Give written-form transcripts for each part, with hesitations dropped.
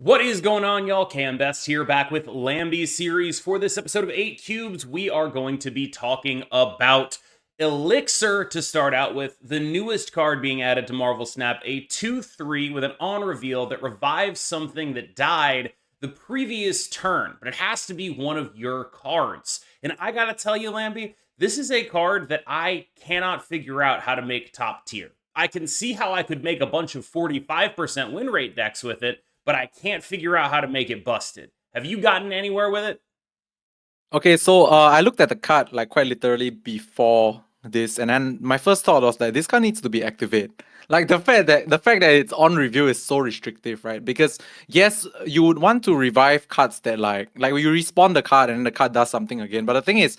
What is going on, y'all? KMBest here, back with Lamby series. For this episode of 8 Cubes, we are going to be talking about Elixir to start out with, the newest card being added to Marvel Snap, a 2/3 with an on-reveal that revives something that died the previous turn, but it has to be one of your cards. And I gotta tell you, Lamby, this is a card that I cannot figure out how to make top tier. I can see how I could make a bunch of 45% win rate decks with it, but I can't figure out how to make it busted. Have you gotten anywhere with it? Okay, so I looked at the card like quite literally before this, and then my first thought was that this card needs to be activate. Like the fact that it's on review is so restrictive, right? Because yes, you would want to revive cards that like you respawn the card and then the card does something again. But the thing is,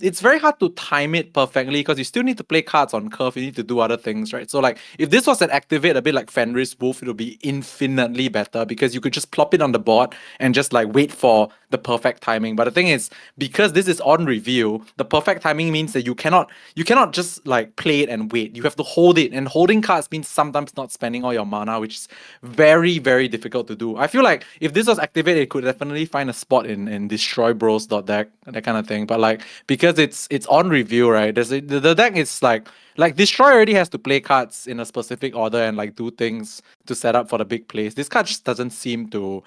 it's very hard to time it perfectly because you still need to play cards on curve. You need to do other things, right? So like if this was an activate a bit like Fenris Wolf, it would be infinitely better because you could just plop it on the board and just like wait for the perfect timing. But the thing is, because this is on review, the perfect timing means that you cannot just like play it and wait. You have to hold it, and holding cards means sometimes not spending all your mana, which is very, very difficult to do. I feel like if this was activated, it could definitely find a spot in Destroy Bros deck, that kind of thing. But like because it's on review, right? The deck is like Destroy already has to play cards in a specific order and like do things to set up for the big plays. This card just doesn't seem to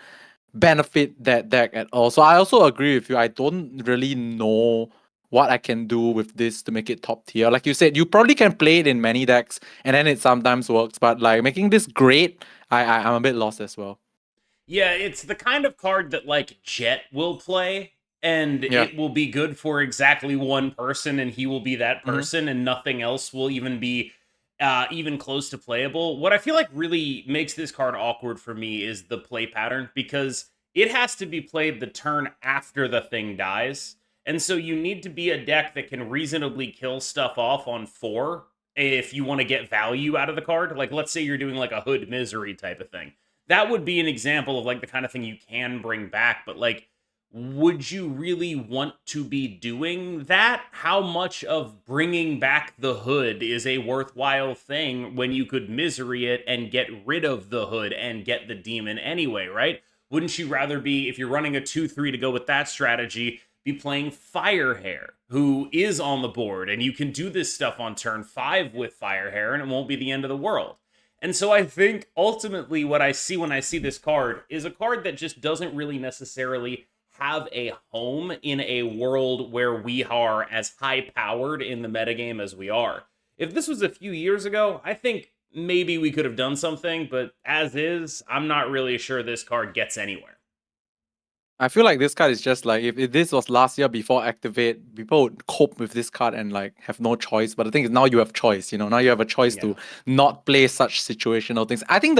benefit that deck at all. So I also agree with you. I don't really know what I can do with this to make it top tier. Like you said, you probably can play it in many decks and then it sometimes works, but like making this great, I'm a bit lost as well. Yeah, it's the kind of card that like Jet will play, and Yeah. it will be good for exactly one person, and he will be that Mm-hmm. person, and nothing else will even be even close to playable. What I feel like really makes this card awkward for me is the play pattern, because it has to be played the turn after the thing dies. And so you need to be a deck that can reasonably kill stuff off on 4 if you want to get value out of the card. Like, let's say you're doing like a Hood Misery type of thing. That would be an example of like the kind of thing you can bring back, but like, would you really want to be doing that? How much of bringing back the hood is a worthwhile thing when you could misery it and get rid of the hood and get the demon anyway, right? Wouldn't you rather be, if you're running a 2/3 to go with that strategy, be playing Firehair, who is on the board, and you can do this stuff on turn 5 with Firehair, and it won't be the end of the world. And so I think ultimately what I see when I see this card is a card that just doesn't really necessarily have a home in a world where we are as high powered in the metagame as we are. If this was a few years ago, I think maybe we could have done something, but as is, I'm not really sure this card gets anywhere. I feel like this card is just like if this was last year before activate, people would cope with this card and like have no choice. But the thing is now you have choice, now you have a choice to not play such situational things. I think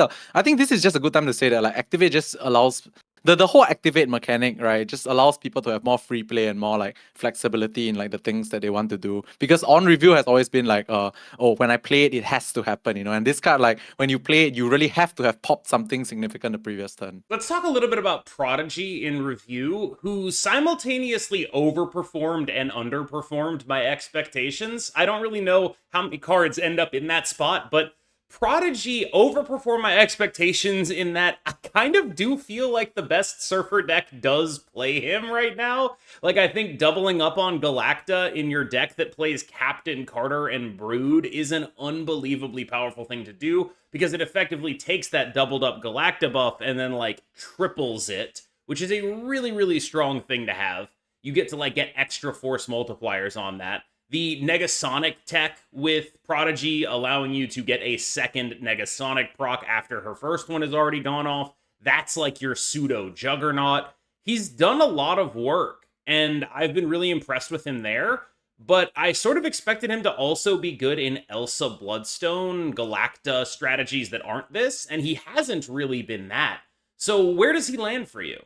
this is just a good time to say that like activate just allows the whole activate mechanic, right? Just allows people to have more free play and more like flexibility in like the things that they want to do. Because on review has always been like, oh, when I play it, it has to happen, And this card, like when you play it, you really have to have popped something significant the previous turn. Let's talk a little bit about Prodigy in review, who simultaneously overperformed and underperformed my expectations. I don't really know how many cards end up in that spot, but Prodigy overperformed my expectations in that I kind of do feel like the best Surfer deck does play him right now. Like, I think doubling up on Galacta in your deck that plays Captain Carter and Brood is an unbelievably powerful thing to do, because it effectively takes that doubled up Galacta buff and then like triples it, which is a really, really strong thing to have. You get to like get extra force multipliers on that. The Negasonic tech with Prodigy allowing you to get a second Negasonic proc after her first one has already gone off. That's like your pseudo Juggernaut. He's done a lot of work, and I've been really impressed with him there. But I sort of expected him to also be good in Elsa Bloodstone, Galacta strategies that aren't this, and he hasn't really been that. So where does he land for you?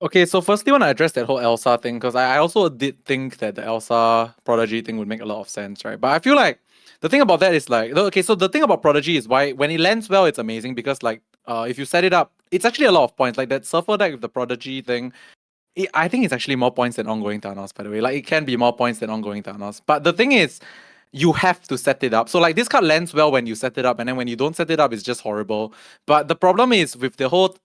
Okay, so firstly, I want to address that whole Elsa thing because I also did think that the Elsa Prodigy thing would make a lot of sense, right? But I feel like the thing about that is like, okay, so the thing about Prodigy is why when it lands well, it's amazing because like, if you set it up, it's actually a lot of points. Like that Surfer deck with the Prodigy thing, I think it's actually more points than ongoing Thanos, by the way. Like it can be more points than ongoing Thanos. But the thing is, you have to set it up. So like this card lands well when you set it up, and then when you don't set it up, it's just horrible. But the problem is with the whole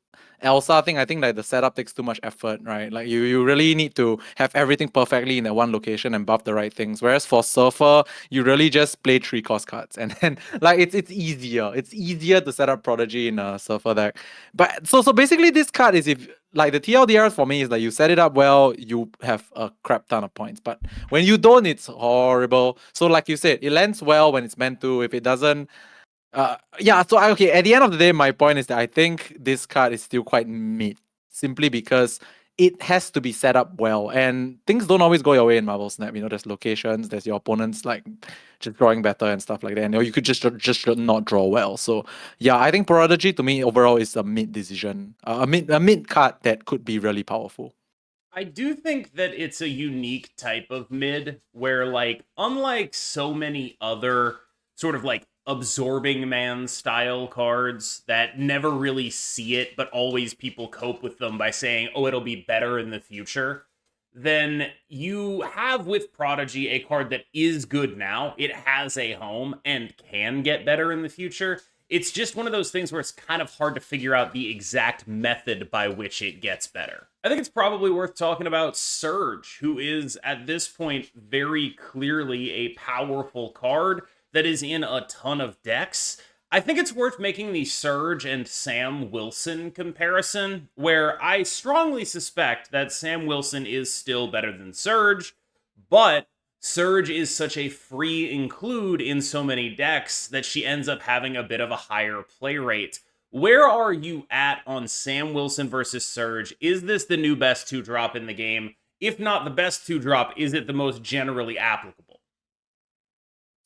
Elsa thing, I think like the setup takes too much effort, right? Like you really need to have everything perfectly in that one location and buff the right things. Whereas for Surfer, you really just play 3 cost cards, and then like it's easier. It's easier to set up Prodigy in a Surfer deck. But so basically this card is, if like the TLDR for me is like you set it up well, you have a crap ton of points. But when you don't, it's horrible. So like you said, it lands well when it's meant to. If it doesn't, yeah, so okay, at the end of the day, my point is that I think this card is still quite mid, simply because it has to be set up well, and things don't always go your way in Marvel Snap. You know, there's locations, there's your opponents like just drawing better and stuff like that, and you could just not draw well. So yeah, I think Prodigy to me overall is a mid decision, a mid card that could be really powerful. I do think that it's a unique type of mid where, like, unlike so many other sort of like absorbing man style cards that never really see it, but always people cope with them by saying, oh, it'll be better in the future, then you have with Prodigy a card that is good now. It has a home and can get better in the future. It's just one of those things where it's kind of hard to figure out the exact method by which it gets better. I think it's probably worth talking about Surge, who is at this point very clearly a powerful card that is in a ton of decks. I think it's worth making the Surge and Sam Wilson comparison, where I strongly suspect that Sam Wilson is still better than Surge, but Surge is such a free include in so many decks that she ends up having a bit of a higher play rate. Where are you at on Sam Wilson versus Surge? Is this the new best 2-drop in the game? If not the best 2-drop, is it the most generally applicable?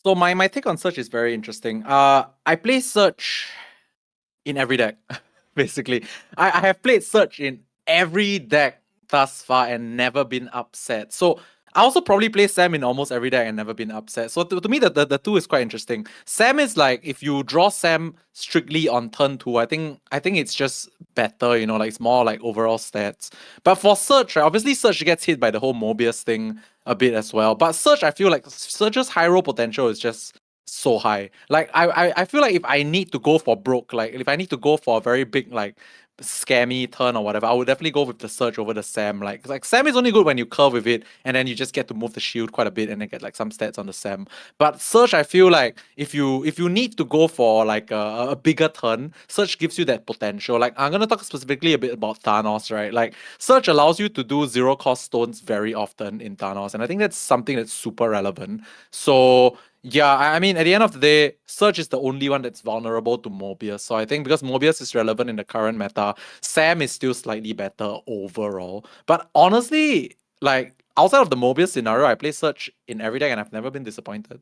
So my take on Search is very interesting. I play Search in every deck, basically. I have played Search in every deck thus far and never been upset. So I also probably play Sam in almost every deck and never been upset. So to me, the two is quite interesting. Sam is like, if you draw Sam strictly on turn 2, I think it's just better, you know, like it's more like overall stats. But for Search, right, obviously Search gets hit by the whole Mobius thing a bit as well. But Search, I feel like Search's high roll potential is just so high. Like I feel like if I need to go for broke, like if I need to go for a very big like scammy turn or whatever, I would definitely go with the Surge over the Sam. Like Sam is only good when you curve with it, and then you just get to move the shield quite a bit and then get like some stats on the Sam. But Surge, I feel like if you need to go for like a bigger turn, Surge gives you that potential. Like I'm gonna talk specifically a bit about Thanos, right? Like Surge allows you to do 0 cost stones very often in Thanos, and I think that's something that's super relevant. So yeah, I mean, at the end of the day, Surge is the only one that's vulnerable to Mobius. So I think because Mobius is relevant in the current meta, Sam is still slightly better overall. But honestly, like outside of the Mobius scenario, I play Surge in every deck and I've never been disappointed.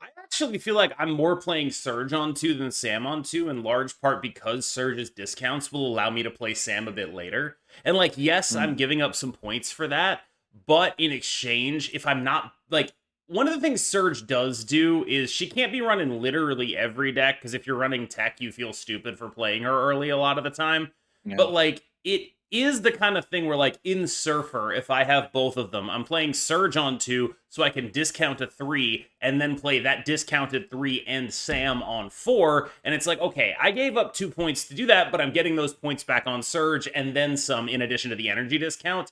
I actually feel like I'm more playing Surge on 2 than Sam on 2, in large part because Surge's discounts will allow me to play Sam a bit later. And like, yes, I'm giving up some points for that, but in exchange, if I'm not like, one of the things Surge does do is she can't be run in literally every deck, because if you're running tech, you feel stupid for playing her early a lot of the time. Yeah. But like, it is the kind of thing where, like, in Surfer, if I have both of them, I'm playing Surge on 2 so I can discount a 3 and then play that discounted 3 and Sam on 4. And it's like, okay, I gave up 2 points to do that, but I'm getting those points back on Surge and then some in addition to the energy discount.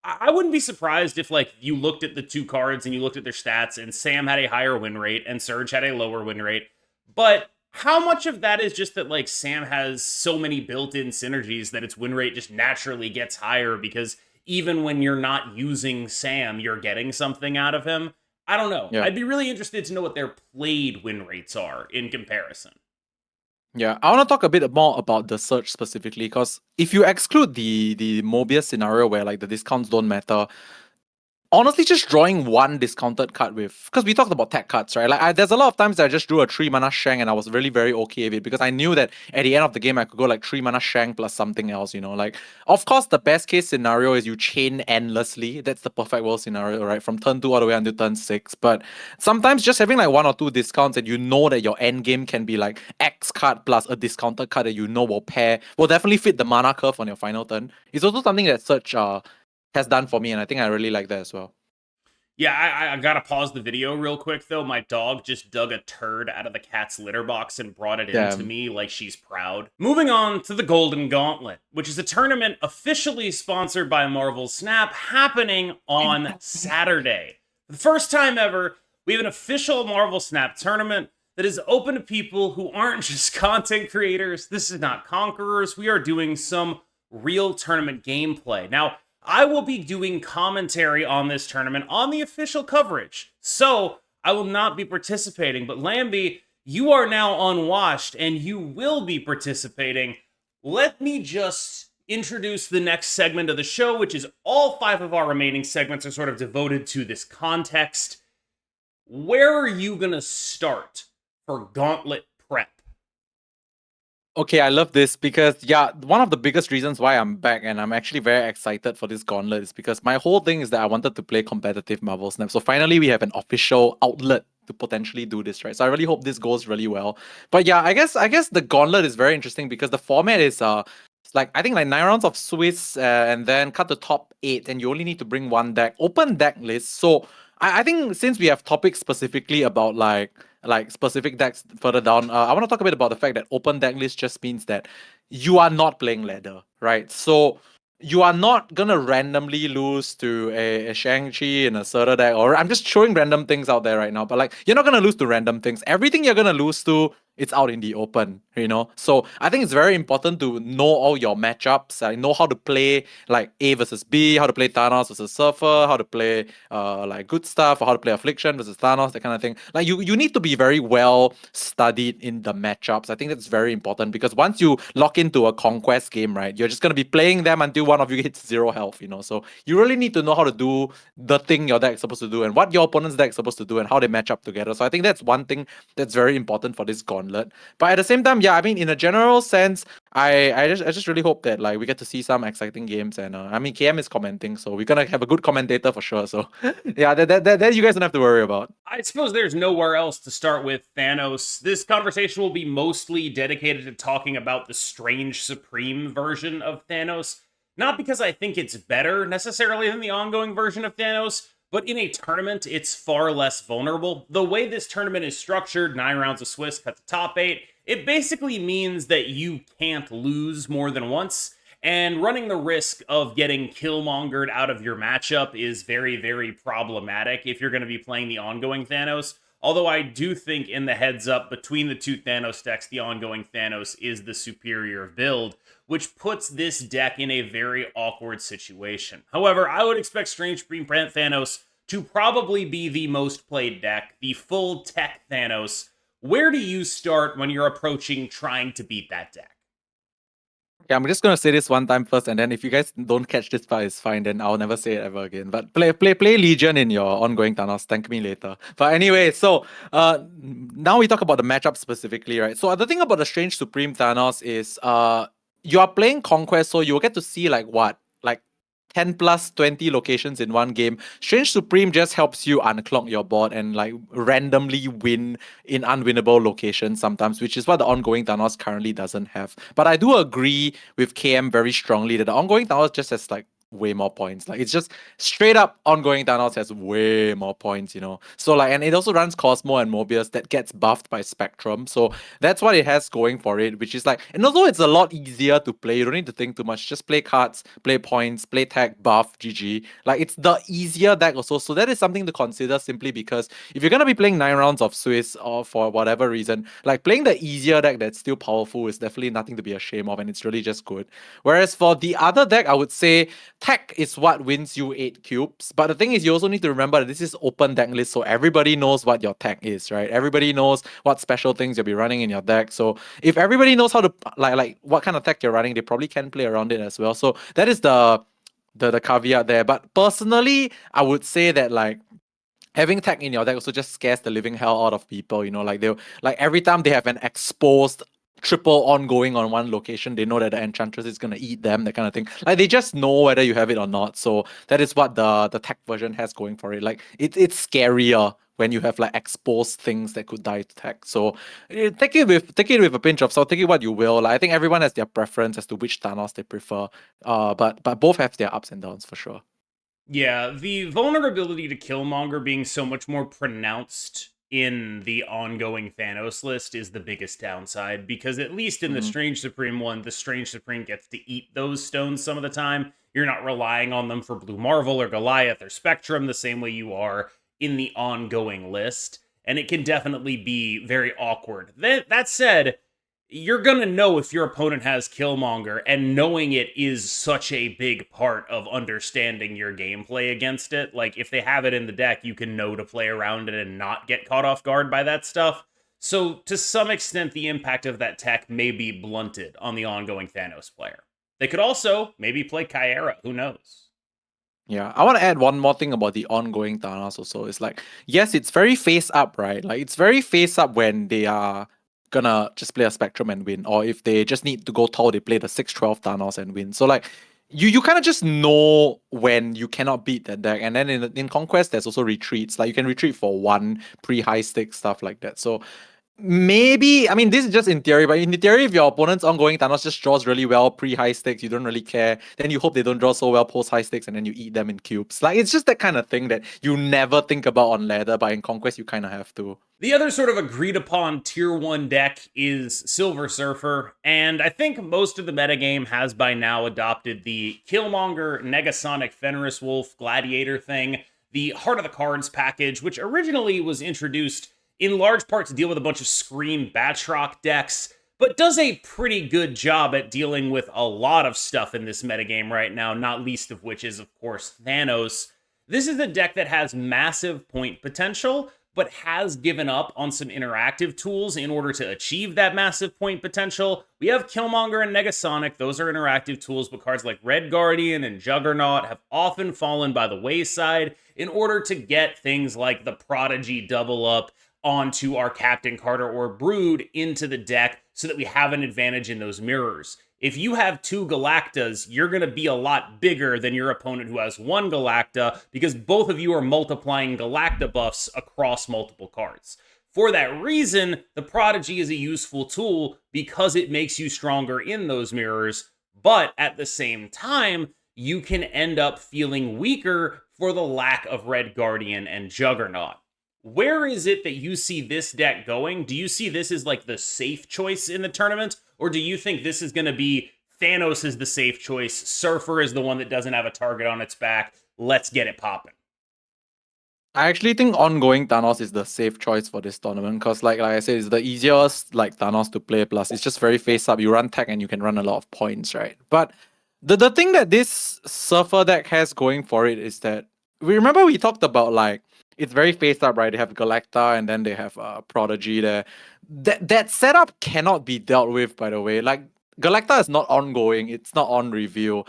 I wouldn't be surprised if, like, you looked at the 2 cards and you looked at their stats and Sam had a higher win rate and Surge had a lower win rate. But how much of that is just that, like, Sam has so many built-in synergies that its win rate just naturally gets higher because even when you're not using Sam, you're getting something out of him? I don't know. Yeah. I'd be really interested to know what their played win rates are in comparison. Yeah, I want to talk a bit more about the Surge specifically, because if you exclude the Mobius scenario where like the discounts don't matter, honestly, just drawing one discounted card with, because we talked about tech cards, right? Like, there's a lot of times that I just drew a 3 mana Shank and I was really very okay with it because I knew that at the end of the game I could go like 3 mana Shank plus something else, you know. Like, of course, the best case scenario is you chain endlessly. That's the perfect world scenario, right? From turn 2 all the way until turn 6. But sometimes just having like 1 or 2 discounts and you know that your end game can be like X card plus a discounted card that you know will definitely fit the mana curve on your final turn. It's also something that Surge has done for me, and I think I really like that as well. Yeah, I gotta pause the video real quick though. My dog just dug a turd out of the cat's litter box and brought it in to Damn. me like she's proud. Moving on to the Golden Gauntlet, which is a tournament officially sponsored by Marvel Snap happening on Saturday. For the first time ever, we have an official Marvel Snap tournament that is open to people who aren't just content creators. This is not Conquerors. We are doing some real tournament gameplay. Now, I will be doing commentary on this tournament on the official coverage. So I will not be participating. But Lamby, you are now unwashed and you will be participating. Let me just introduce the next segment of the show, which is all 5 of our remaining segments are sort of devoted to this context. Where are you going to start for Gauntlet prep? Okay, I love this because, yeah, one of the biggest reasons why I'm back and I'm actually very excited for this gauntlet is because my whole thing is that I wanted to play competitive Marvel Snap. So finally, we have an official outlet to potentially do this, right? So I really hope this goes really well. But yeah, I guess the gauntlet is very interesting because the format is it's like I think like 9 rounds of Swiss and then cut the top 8, and you only need to bring one deck, open deck list. So I think since we have topics specifically about like specific decks further down, I want to talk a bit about the fact that open deck list just means that you are not playing ladder, right? So you are not gonna randomly lose to a Shang-Chi in a Surtur deck, or I'm just showing random things out there right now, but like you're not gonna lose to random things. Everything you're gonna lose to, it's out in the open, you know? So I think it's very important to know all your matchups, know how to play like A versus B, how to play Thanos versus Surfer, how to play like good stuff, or how to play Affliction versus Thanos, that kind of thing. Like you need to be very well studied in the matchups. I think that's very important because once you lock into a conquest game, right, you're just gonna be playing them until one of you hits 0 health, you know. So you really need to know how to do the thing your deck is supposed to do and what your opponent's deck is supposed to do and how they match up together. So I think that's one thing that's very important for this gauntlet. But at the same time, yeah, I mean, in a general sense, I just really hope that like we get to see some exciting games, and I mean KM is commenting, so we're gonna have a good commentator for sure. So yeah, that you guys don't have to worry about. I suppose there's nowhere else to start with Thanos. This conversation will be mostly dedicated to talking about the strange Supreme version of Thanos. Not because I think it's better necessarily than the ongoing version of Thanos, but in a tournament, it's far less vulnerable. The way this tournament is structured, 9 rounds of Swiss, cut the top 8, it basically means that you can't lose more than once. And running the risk of getting killmongered out of your matchup is very, very problematic if you're going to be playing the ongoing Thanos. Although I do think in the heads up between the two Thanos decks, the ongoing Thanos is the superior build, which puts this deck in a very awkward situation. However, I would expect Strange Supreme Thanos to probably be the most played deck, the full tech Thanos. Where do you start when you're approaching trying to beat that deck? Okay, I'm just gonna say this one time first, and then if you guys don't catch this part, it's fine. Then I'll never say it ever again. But play Legion in your ongoing Thanos. Thank me later. But anyway, so now we talk about the matchup specifically, right? So the thing about the Strange Supreme Thanos is you are playing Conquest, so you'll get to see like what, like 10 plus 20 locations in one game. Strange Supreme just helps you unclog your board and like randomly win in unwinnable locations sometimes, which is what the ongoing Thanos currently doesn't have. But I do agree with KM very strongly that the ongoing Thanos just has like way more points. Like it's just straight up ongoing Thanos has way more points, you know. So like, and it also runs Cosmo and Mobius that gets buffed by Spectrum. So that's what it has going for it, which is like, and also it's a lot easier to play. You don't need to think too much. Just play cards, play points, play tag, buff, GG. Like it's the easier deck also. So that is something to consider simply because if you're gonna be playing 9 rounds of Swiss or for whatever reason, like playing the easier deck that's still powerful is definitely nothing to be ashamed of, and it's really just good. Whereas for the other deck, I would say tech is what wins you 8 cubes. But the thing is, you also need to remember that this is open deck list, so everybody knows what your tech is, right? Everybody knows what special things you'll be running in your deck. So if everybody knows how to like what kind of tech you're running, they probably can play around it as well. So that is the caveat there. But personally, I would say that like having tech in your deck also just scares the living hell out of people, you know, like they'll like every time they have an exposed triple ongoing on one location, they know that the enchantress is gonna eat them, that kind of thing. Like they just know whether you have it or not. So that is what the tech version has going for it. Like it's scarier when you have like exposed things that could die to tech. So take it with a pinch of salt, take it what you will. Like, I think everyone has their preference as to which Thanos they prefer. But both have their ups and downs for sure. Yeah, the vulnerability to Killmonger being so much more pronounced in the ongoing Thanos list is the biggest downside, because at least in the Mhm. Strange Supreme one, the Strange Supreme gets to eat those stones some of the time. You're not relying on them for Blue Marvel or Goliath or Spectrum the same way you are in the ongoing list, and it can definitely be very awkward. That said, you're gonna know if your opponent has Killmonger, and knowing it is such a big part of understanding your gameplay against it. Like, if they have it in the deck, you can know to play around it and not get caught off guard by that stuff. So, to some extent, the impact of that tech may be blunted on the ongoing Thanos player. They could also maybe play Kyera, who knows? Yeah, I want to add one more thing about the ongoing Thanos also. It's like, yes, it's very face up, right? Like, it's very face up when they are gonna just play a Spectrum and win, or if they just need to go tall, they play the 6-12 Thanos and win. So, like, you kind of just know when you cannot beat that deck. And then in Conquest, there's also retreats. Like, you can retreat for one pre-high stake, stuff like that. So, maybe, I mean, this is just in theory, but in theory, if your opponent's ongoing Thanos just draws really well pre high stakes, you don't really care. Then you hope they don't draw so well post high stakes, and then you eat them in cubes. Like, it's just that kind of thing that you never think about on ladder, but in Conquest, you kind of have to. The other sort of agreed upon tier 1 deck is Silver Surfer, and I think most of the metagame has by now adopted the Killmonger, Negasonic, Fenris Wolf, Gladiator thing, the Heart of the Cards package, which originally was introduced in large part to deal with a bunch of Scream Batroc decks, but does a pretty good job at dealing with a lot of stuff in this metagame right now, not least of which is, of course, Thanos. This is a deck that has massive point potential, but has given up on some interactive tools in order to achieve that massive point potential. We have Killmonger and Negasonic, those are interactive tools, but cards like Red Guardian and Juggernaut have often fallen by the wayside in order to get things like the Prodigy double up onto our Captain Carter or Brood into the deck so that we have an advantage in those mirrors. If you have two Galactas, you're going to be a lot bigger than your opponent who has one Galacta, because both of you are multiplying Galacta buffs across multiple cards. For that reason, the Prodigy is a useful tool because it makes you stronger in those mirrors, but at the same time, you can end up feeling weaker for the lack of Red Guardian and Juggernaut. Where is it that you see this deck going? Do you see this as like the safe choice in the tournament? Or do you think this is going to be Thanos is the safe choice, Surfer is the one that doesn't have a target on its back, let's get it popping? I actually think ongoing Thanos is the safe choice for this tournament because, like I said, it's the easiest like Thanos to play. Plus, it's just very face up. You run tech and you can run a lot of points, right? But the thing that this Surfer deck has going for it is that we talked about like it's very face up, right? They have Galacta and then they have Prodigy there. That setup cannot be dealt with, by the way. Like Galacta is not ongoing. It's not on review.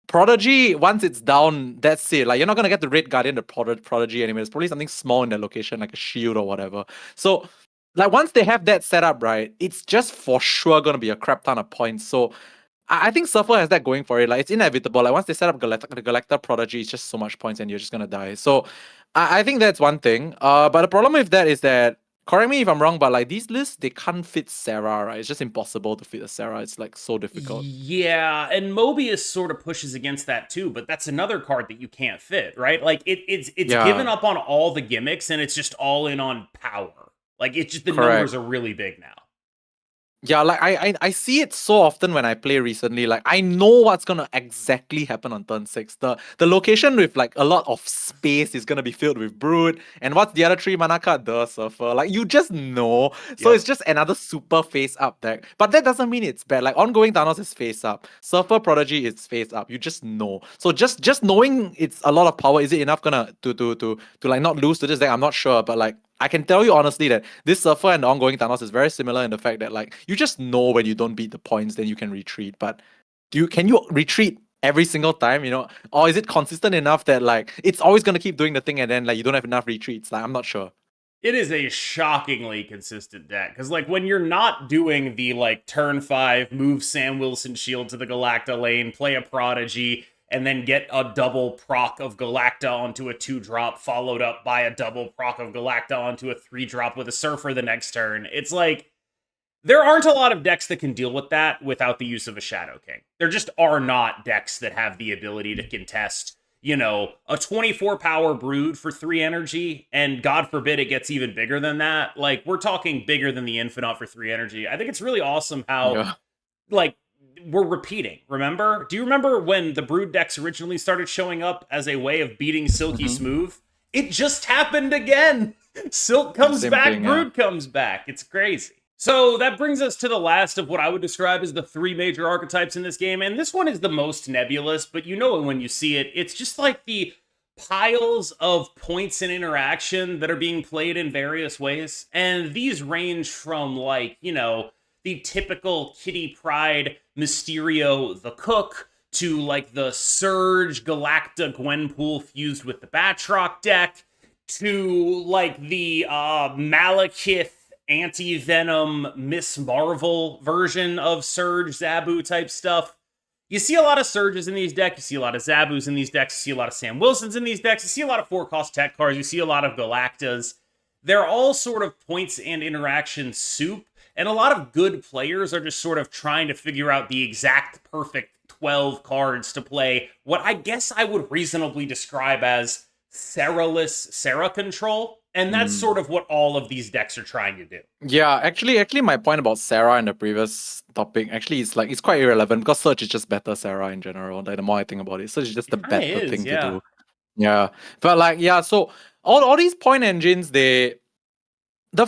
Prodigy, once it's down, that's it. Like, you're not gonna get the Red Guardian, the Prodigy anyway. It's probably something small in that location, like a shield or whatever. So, like, once they have that set up, right, it's just for sure gonna be a crap ton of points. So, I think Surfer has that going for it. Like, it's inevitable. Like, once they set up the Galacta Prodigy, it's just so much points and you're just gonna die. So, I think that's one thing. But the problem with that is that, correct me if I'm wrong, but like these lists, they can't fit Sarah, right? It's just impossible to fit a Sarah. It's like so difficult. Yeah, and Mobius sort of pushes against that too, but that's another card that you can't fit, right? Like it's given Yeah, up on all the gimmicks and it's just all in on power. Like it's just the correct. numbers are really big now. Yeah, like I see it so often when I play recently. Like I know what's gonna exactly happen on turn 6. The location with like a lot of space is gonna be filled with Brood. And what's the other 3 mana card? The Surfer. Like you just know. So it's Yep. just another super face up deck. But that doesn't mean it's bad. Like ongoing Thanos is face up. Surfer Prodigy is face up. You just know. So just knowing it's a lot of power, is it enough gonna to like not lose to this deck? I'm not sure. But like I can tell you honestly that this Surfer and the ongoing Thanos is very similar in the fact that like you just know when you don't beat the points, then you can retreat. But can you retreat every single time? Or is it consistent enough that like it's always gonna keep doing the thing and then like you don't have enough retreats? Like I'm not sure. It is a shockingly consistent deck because, like, when you're not doing the like turn 5 move Sam Wilson shield to the Galacta lane, play a Prodigy, and then get a double proc of Galacta onto a 2-drop, followed up by a double proc of Galacta onto a 3-drop with a Surfer the next turn. It's like there aren't a lot of decks that can deal with that without the use of a Shadow King. There just are not decks that have the ability to contest a 24 power brood for 3 energy, and God forbid it gets even bigger than that. Like, we're talking bigger than the Infinite for 3 energy. I think it's really awesome how, Yeah. like, we're repeating. Remember? Do you remember when the brood decks originally started showing up as a way of beating Silky Mm-hmm. Smooth? It just happened again. Silk comes Same back, thing, yeah. brood comes back. It's crazy. So that brings us to the last of what I would describe as the 3 major archetypes in this game, and this one is the most nebulous, but you know it when you see it. It's just like the piles of points and interaction that are being played in various ways, and these range from, like, the typical Kitty Pryde Mysterio the Cook to, like, the Surge Galacta Gwenpool fused with the Batroc deck to, like, the Malekith Anti-Venom Miss Marvel version of Surge Zabu type stuff. You see a lot of Surges in these decks, you see a lot of Zabus in these decks, you see a lot of Sam Wilsons in these decks, you see a lot of 4-cost tech cards, you see a lot of Galactas. They're all sort of points and interaction soup, and a lot of good players are just sort of trying to figure out the exact perfect 12 cards to play what I guess I would reasonably describe as Serra-less Serra control. And that's sort of what all of these decks are trying to do. Yeah, actually, my point about Sarah in the previous topic actually is like it's quite irrelevant because Surge is just better Sarah in general. Like the more I think about it, Surge is just the Kinda better is, thing to yeah. do. Yeah, but like so all these point engines, the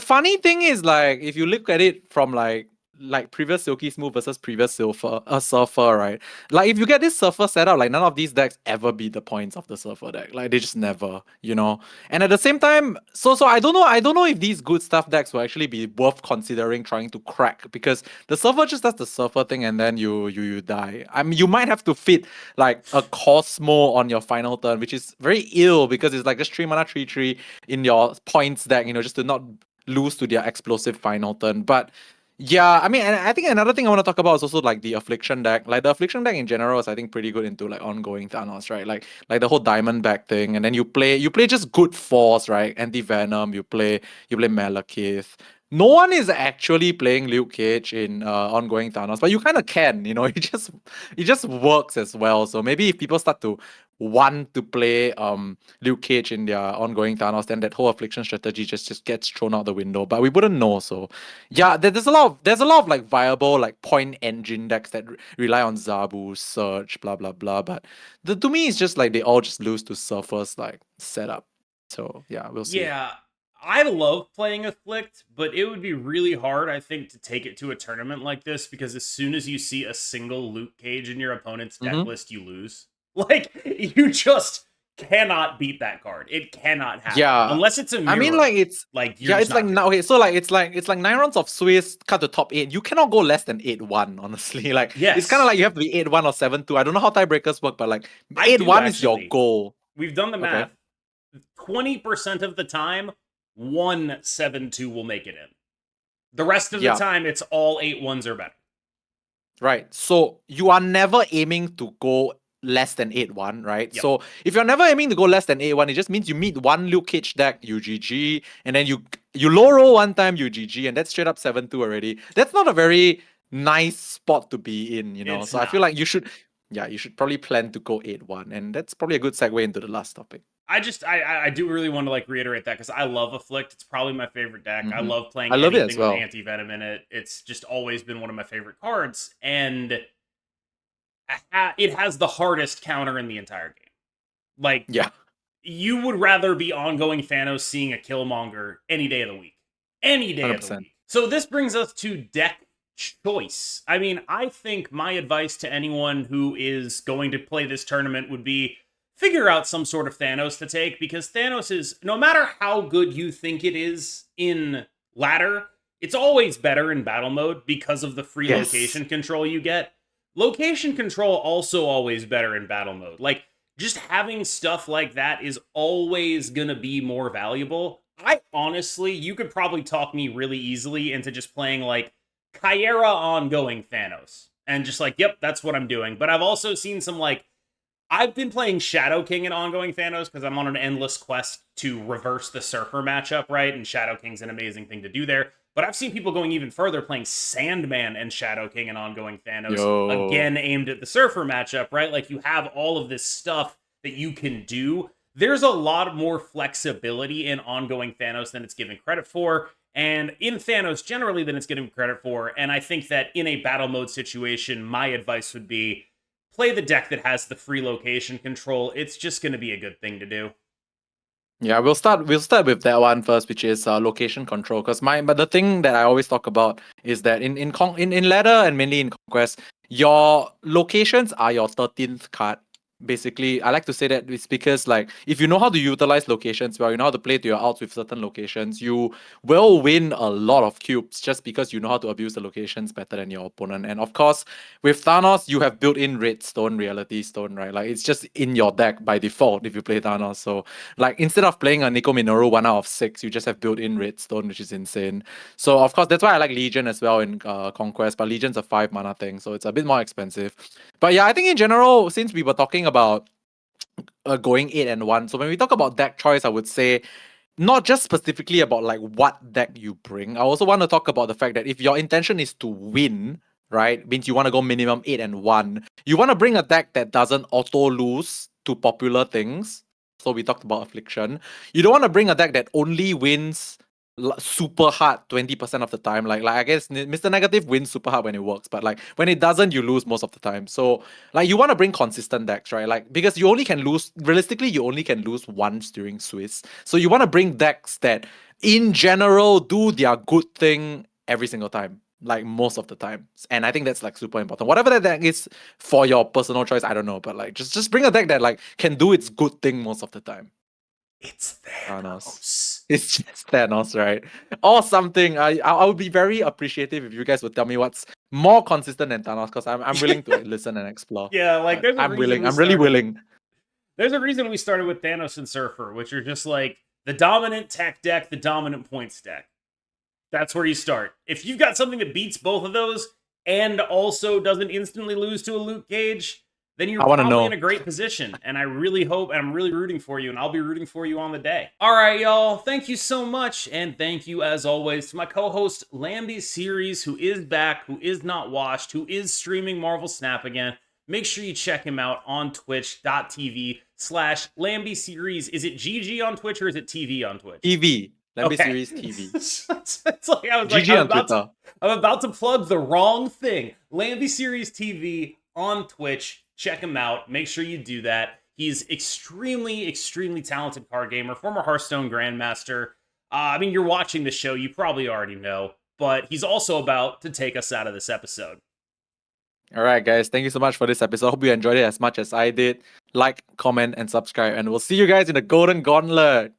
funny thing is, like, if you look at it from like previous Silky Smooth versus previous Surfer, right? Like, if you get this Surfer setup, like, none of these decks ever beat the points of the Surfer deck. Like, they just never, And at the same time, so I don't know if these good stuff decks will actually be worth considering trying to crack, because the Surfer just does the Surfer thing and then you die. I mean, you might have to fit like a Cosmo on your final turn, which is very ill because it's like just 3 mana 3/3 in your points deck, just to not lose to their explosive final turn. But yeah, I mean, and I think another thing I want to talk about is also like the Affliction deck. Like, the Affliction deck in general is, I think, pretty good into like ongoing Thanos, right? Like the whole Diamond back thing, and then you play just good force, right? Anti Venom, you play Malekith. No one is actually playing Luke Cage in ongoing Thanos, but you kind of can, it just works as well. So maybe if people start to want to play Luke Cage in their ongoing Thanos, then that whole Affliction strategy just gets thrown out the window. But we wouldn't know. So yeah, there's a lot of like viable like point engine decks that rely on Zabu, Surge, blah blah blah. But to me, it's just like they all just lose to Surfer's like setup. So yeah, we'll see. Yeah, I love playing Afflict, but it would be really hard, I think, to take it to a tournament like this, because as soon as you see a single Luke Cage in your opponent's deck list, you lose. Like, you just cannot beat that card. It cannot happen. Yeah, unless it's a mirror. I mean, like, it's like yeah, it's like now. Okay, so like it's like 9 rounds of Swiss, cut the top 8. You cannot go less than 8-1. Honestly, like, Yes. it's kind of like you have to be 8-1 or 7-2. I don't know how tiebreakers work, but like 8-1 is your goal. We've done the Okay. math. 20% of the time, 1-7-2 will make it in. The rest of the time, it's all 8-1s or better. Right. So you are never aiming to go less than 8-1, right? Yep. So if you're never aiming to go less than 8-1, it just means you meet one Luke Cage deck, you GG, and then you low roll one time, you GG, and that's straight up 7-2 already. That's not a very nice spot to be in, It's so not. I feel like you should probably plan to go 8-1, and that's probably a good segue into the last topic. I do really want to like reiterate that, because I love Afflict. It's probably my favorite deck. I love playing it anything as well. with Anti-Venom in it. It's just always been one of my favorite cards, and it has the hardest counter in the entire game. Like, yeah, you would rather be ongoing Thanos seeing a Killmonger any day of the week. Any day 100%. Of the week. So this brings us to deck choice. I mean, I think my advice to anyone who is going to play this tournament would be figure out some sort of Thanos to take, because Thanos is, no matter how good you think it is in ladder, it's always better in battle mode because of the free location control you get. Location control also always better in battle mode. Like, just having stuff like that is always gonna be more valuable. You could probably talk me really easily into just playing like Kyera ongoing Thanos and just like, yep, that's what I'm doing. But I've also seen some like, I've been playing Shadow King and ongoing Thanos because I'm on an endless quest to reverse the Surfer matchup, right? And Shadow King's an amazing thing to do there. But I've seen people going even further, playing Sandman and Shadow King and ongoing Thanos, again aimed at the Surfer matchup, right? Like, you have all of this stuff that you can do. There's a lot more flexibility in ongoing Thanos than it's given credit for, and in Thanos generally than it's given credit for. And I think that in a battle mode situation, my advice would be play the deck that has the free location control. It's just going to be a good thing to do. Yeah, we'll start with that one first, which is location control. But the thing that I always talk about is that in ladder and mainly in conquest, your locations are your 13th card. Basically, I like to say that it's because, like, if you know how to utilize locations well, you know how to play to your outs with certain locations, you will win a lot of cubes just because you know how to abuse the locations better than your opponent. And of course, with Thanos, you have built-in Redstone, Reality Stone, right? Like, it's just in your deck by default if you play Thanos. So, like, instead of playing a Nico Minoru 1 out of 6, you just have built-in Redstone, which is insane. So, of course, that's why I like Legion as well in Conquest, but Legion's a 5 mana thing, so it's a bit more expensive. But yeah, I think in general, since we were talking about going 8-1, so when we talk about deck choice, I would say not just specifically about like what deck you bring. I also want to talk about the fact that if your intention is to win, right, means you want to go minimum 8-1, you want to bring a deck that doesn't auto lose to popular things. So we talked about Affliction. You don't want to bring a deck that only wins super hard 20% of the time. Like I guess Mr. Negative wins super hard when it works, but like when it doesn't, you lose most of the time. So like you want to bring consistent decks, right? Like because you only can lose realistically, you only can lose once during Swiss. So you want to bring decks that in general do their good thing every single time. Like most of the time. And I think that's like super important. Whatever that deck is for your personal choice, I don't know. But like just bring a deck that like can do its good thing most of the time. It's Thanos. It's just Thanos, right? Or something. I would be very appreciative if you guys would tell me what's more consistent than Thanos, because I'm willing to listen and explore. Yeah, like there's I'm willing. I'm really willing. There's a reason we started with Thanos and Surfer, which are just like the dominant tech deck, the dominant points deck. That's where you start. If you've got something that beats both of those and also doesn't instantly lose to a Luke Cage, then you're probably in a great position. And I really hope, and I'm really rooting for you, and I'll be rooting for you on the day. All right, y'all. Thank you so much. And thank you, as always, to my co-host, Lamby Series, who is back, who is not washed, who is streaming Marvel Snap again. Make sure you check him out on twitch.tv/Lamby Series. Is it GG on Twitch or is it TV on Twitch? TV. Lamby Series TV. It's like I was GG like, on Twitter. I'm about to plug the wrong thing. Lamby Series TV on Twitch. Check him out. Make sure you do that. He's extremely, extremely talented card gamer, former Hearthstone Grandmaster. I mean, you're watching the show. You probably already know. But he's also about to take us out of this episode. All right, guys. Thank you so much for this episode. Hope you enjoyed it as much as I did. Like, comment, and subscribe. And we'll see you guys in the Golden Gauntlet.